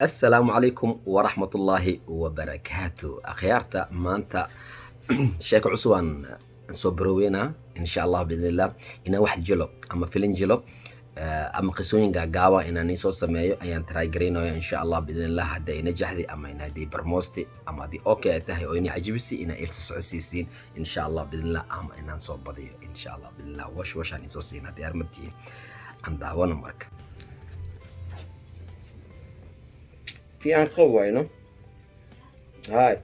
السلام عليكم ورحمة الله وبركاته أخيارتا مانتا sheeko cusub aan soo barooweynaa insha allah biidnillah inaan wax jilo ama filin jilo ama qisooyin gaagaaban inaan soo sameeyo ayaan taraagaraynaya insha allah biidnillah hadda ina jaxdi ama ina hadii barmoosti ama hadii okay ay tahay oo ina cajibisi ina ilsa socodsiisiin insha allah biidnillah ama inaan soo badiyo insha allah biidnillah washaan isoo siinaa diyaar martii aan daawana marka tii aan qowayno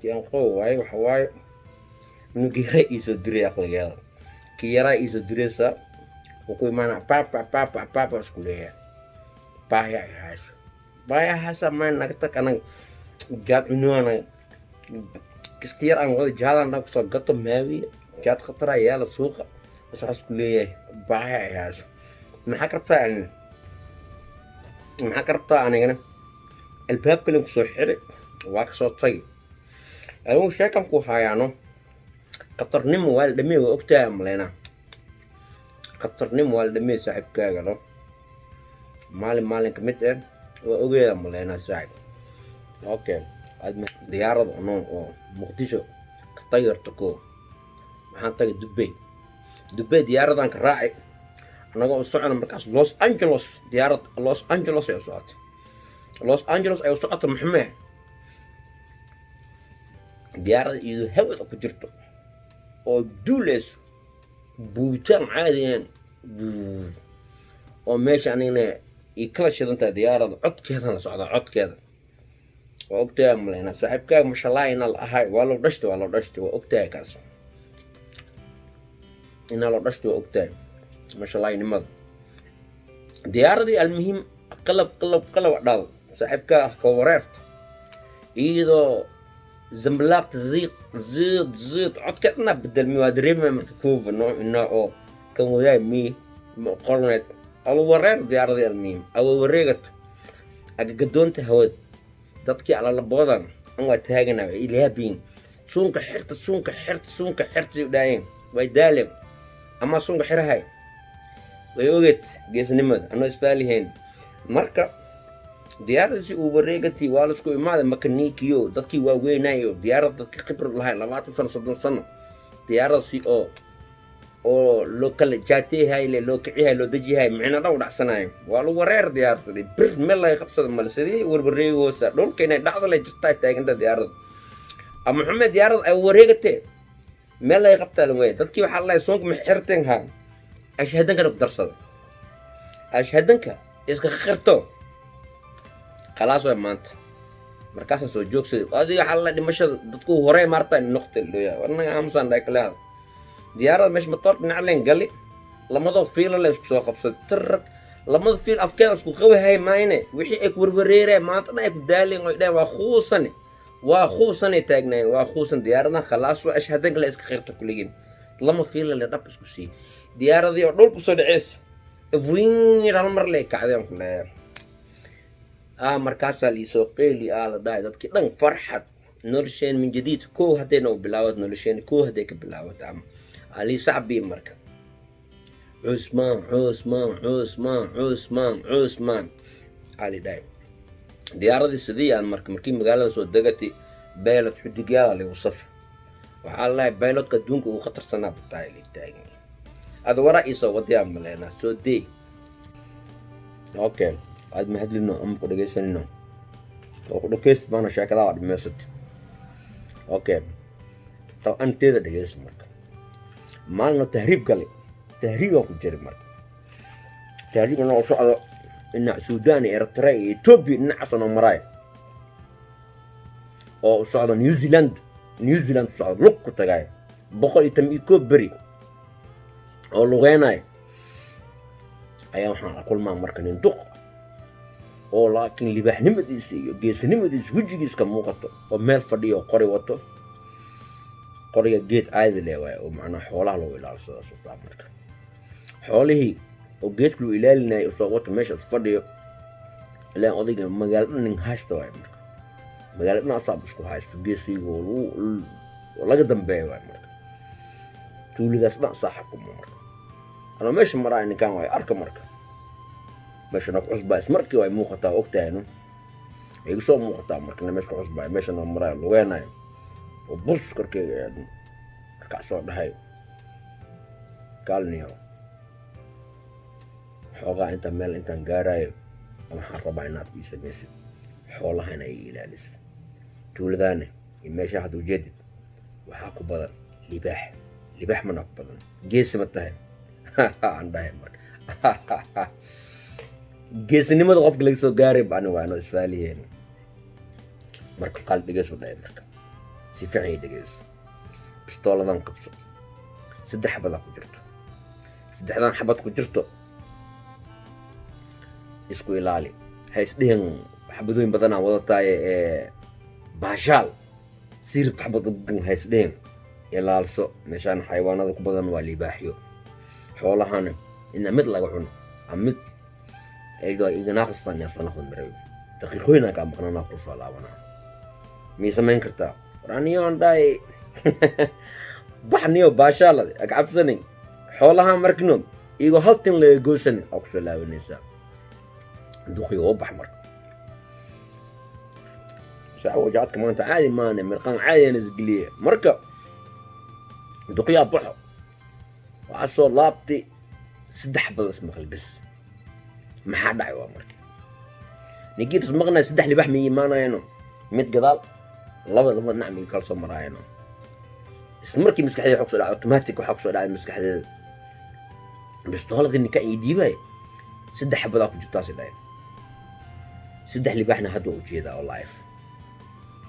tii aan qoway waxa waaye nugira iso dire aqligeeda ki yara iso diresa wuxuu imaana papa iskuleeya baya hasa man nagta kanan jaad unuana kistiyar aan wada jaadan dhaq soo gato maawi jaad khatara yaala suuqa waxa iskuleeya baya yaas maxaa kartaa anigana albaabka lagu soo xiray waa ka soo tagay ayuu sheekan ku hayaano qatarnimo waa la dhameeyay ogtaa malena qatarnimo waa la dhameeyay saaxiibkaaga lo maalin kamid ah waa ogeeda malena saaxiib okay adma diyaarad oo muqdisho ka tayarto ko waxaan tagay Dubai diyaaradan ka raacay anaga oo socon markaas Los Angeles diyaarad Los Angeles ay socotay Los Angeles ay socotay maxmed diyaarad iyo hawada ku jirto oo duuleys buutaan caadiyan oo meesha anina i kala shidanta diyaarada codkeeda la socda codkeeda oo ogtaa malena saaxiibkaaga mashallah inal ahay waa loo dhashtay waa ogtaa kaas inal loo dhashtay waa ogtaa mashallah nimad diyaaradii almuhim qalab dhaw saaxiibkaaga ka wareerta iyadoo زملاق زيد عد كنا بدل موادرين ما مركوف إنه أو كم وياي مي مقارنة أو ورير ديار ديال ميم أو وريقت أجدون تهود تبكي على البوضان أنا تهاجنا إلهابين سونك حرت يداين ويدالب أما سونك حرهاي ويوجد جيس نمد أنا إسفالي هين مركب diyaaradii uu wareegantay waa la isku imaaday makaniikiyo dadkii waa weynayo diyaarad dadka khibrad lahayn 20 sano 30 sano diyaaradii oo loo kala jaateehay loo kicihay loo dajihay micna dhaw dhacsanayo waa lagu wareer diyaaradii bir meel ay qabsada malsadii warwareegoosa dhulka inay dhacdo la jirtay taaganta diyaarad ama maxamed diyaarad ay wareegatay meel ay qabtaa la way dadkii waxa la soonk ma xirteen ha ashhadanka ku darsada ashhadanka iska khirto خلاص وين مانت مركز سو جوكس هذه حل دمشق dadku hore marta noqto leeyahay warna amsan dhaykla diyaarad meesh matoor dhinacleen gali lamada fiil la isku soo qabsad tirr lamada fiil afkeeda isku qabahay maayne wixii ay warwareeray maanta ay ku daaleen oo dhay waa khuusan taagnay waa khuusan diyaaradan khalaas waa ashhadan kale iska qeyrta kuligin lama fiil la dhab isku sii diyaaradii oo dhulku soo dhaceys wiin hal mar lay kacdeen ku leeyahay markaas li soo qeeli la dhaay dadkii dhan farxad nolosheen min jadiid ko hadayna u bilaawad nolosheen ko haday ka bilaawad ali sacbi marka Usman ali dhaay diyaaradii sidii aan markii magaalada soo degatay baylot xudigaal li wasaf waxa la baylotka dunka uu khatarsanaa batay li taagay ad wara isoo wadiya malena soo day okay عاد ما هدلنا أم قد جيسنا وقد كيس بانا شاكلا عاد مسد أوكي طب أنت تقدر تجيس مرك ما لنا تهريب قلي تهريب أو كجرب مرك تهريب أنا أشعر إن سوداني إرتري إثيوبي نعصنا مراي أو صعد نيوزيلاند صعد لوك تجاي بقول يتم بري أو لغيناي أيام حنا أقول ما مرك نندق oo laakiin libaxnimadiisa iyo geesinimadiisa wajigiisa ka muuqato oo meel fadhiyo qori wato qoriga geed aad leeyahay oo macna xoolaha loo ilaalsado soo marka xoolihii oo geedku loo ilaalinay soo wato meesha fadhiyo ilaa odayga magaalada nin haysto way marka magaalada asaab isku haysto geesiga oo laga dambeeyo way marka tuulidaas dhan saaxibku marka ana meesha maraa in kan way arka marka meesha cusba ismarkii way muuqataa ogtaayno igu soo muuqataa markana meesha ku cusbaa meeshan oo maraayo lugeenayo oo burs korkeyga aadin markaa soo dhahay kaalniyo xoogaa inta meel intaan gaarayo waxaan rabaa inaad ii samaysid xoolahana ay ilaalisid tuuladaana iyo meesha hadda ujeedid waxaa ku badan libaax mana ku badan geesi ma tahay aan dhahay marka geesinimada qofka laga soo gaaray baan waano isfaaliyeen marka qaal dhegeyso dhahay marka si fiican ay dhegeyso bistooladan qabso 3 xabad ku jirto 3 xabad ku jirto isku ilaali haysdeen xabadooyin badan aan wadataay baashaal siirta xabad badan haysdeen ilaalso meeshaan xayawaanada ku badan waa libaaxyo xoolahana in mid laga cuno amid aydo igana qastan ya soo noqon maray daqiiqooyin ka maqnana ku soo laabana mi samayn kartaa raniyo anday baxniyo baashaal ag cabsanin xoolaha markino igo haltin la goosan oo ku soo laabanaysa duqi oo bax marka وجعت كمان عادي ما أنا مرقان عادي نزقليه مركب دقيا بحو وعصو لابتي 6 حبة اسمخ البس ما حد عيوا مركب نجيت اسمغنا 6 لباح مي مانا ينو ميت قضال لما نعم يكالسو مراينو اسمركي مسك حديد حقسو اوتوماتيك وحقسو على مسك حديد بس طالق اني كان يديباي 6 حبة ذاك جتاسي داين 6 لباحنا هدو وجيدا والله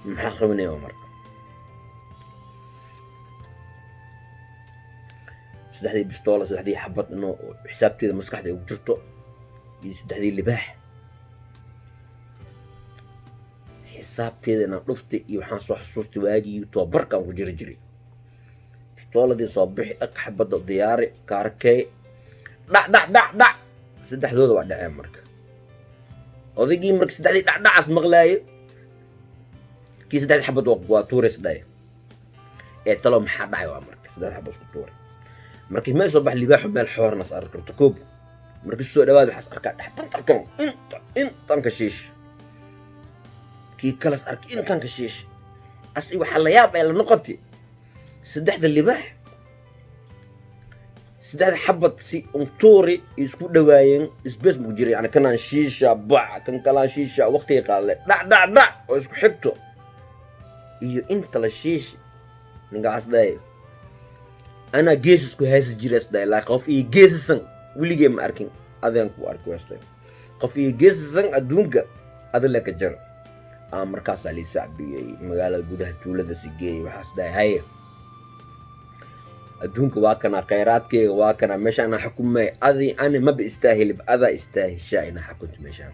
maxaa qabanaya marka 3 bistool 3 xabad inoo xisaabteeda maskaxda ugu jirto iyo 3 libaax xisaabteeda inaan dhuftay iyo waxaan soo xasuustay waagii tababarkan ku jiray bistooladii soo bixi dhaq xabada diyaari kaarkay dhac saddexdooda waa dhaceen marka odaygii marka 3 dhacas maqlaayo كي 3 حبات waa tuureys dhaay talo maxaa dhacay waa marka 3 xabad isku tuuray markii meel soo bax libaaxu meel xoornas arkarto koob markii soo dhawaad waxaas arkaa dhaxtantarkan intan ka shiish kii kala ark intan ka shiish as waxa la yaab ay la noqotay 3 libaax 3 xabad si tuuri isku dhawaayeen isbees mu jiray yani kana shiisha bac kan kala shiisha waqti qaale dhac oo isku xigto iyo inta la shiish ningaas day ana geesus ku haysa jiras day la qof iyo geesan wiligay ma arkin adaan ku arko wastay qof iyo geesan adduunka adala ka jar markaas ali saabiyay magaalada gudaha tuulada sigeey waxaas day hay adduunka waa kana khayraadkeega waa kana meesha ana xukumay adi ana ma istaahil ada istaahisha ina xukunta meesha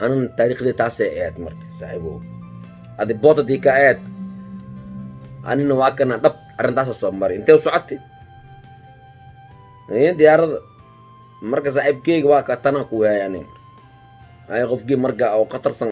أنا تاريخ دي تاسع إعد مرك صاحبه هذا بوطة دي كأعد أنا نواكنا دب أرنداسة صومري أنت وسعتي دي أرد مرك صاحب كيك واكا تناكو يعني هاي غفقي مرقا أو قطر سن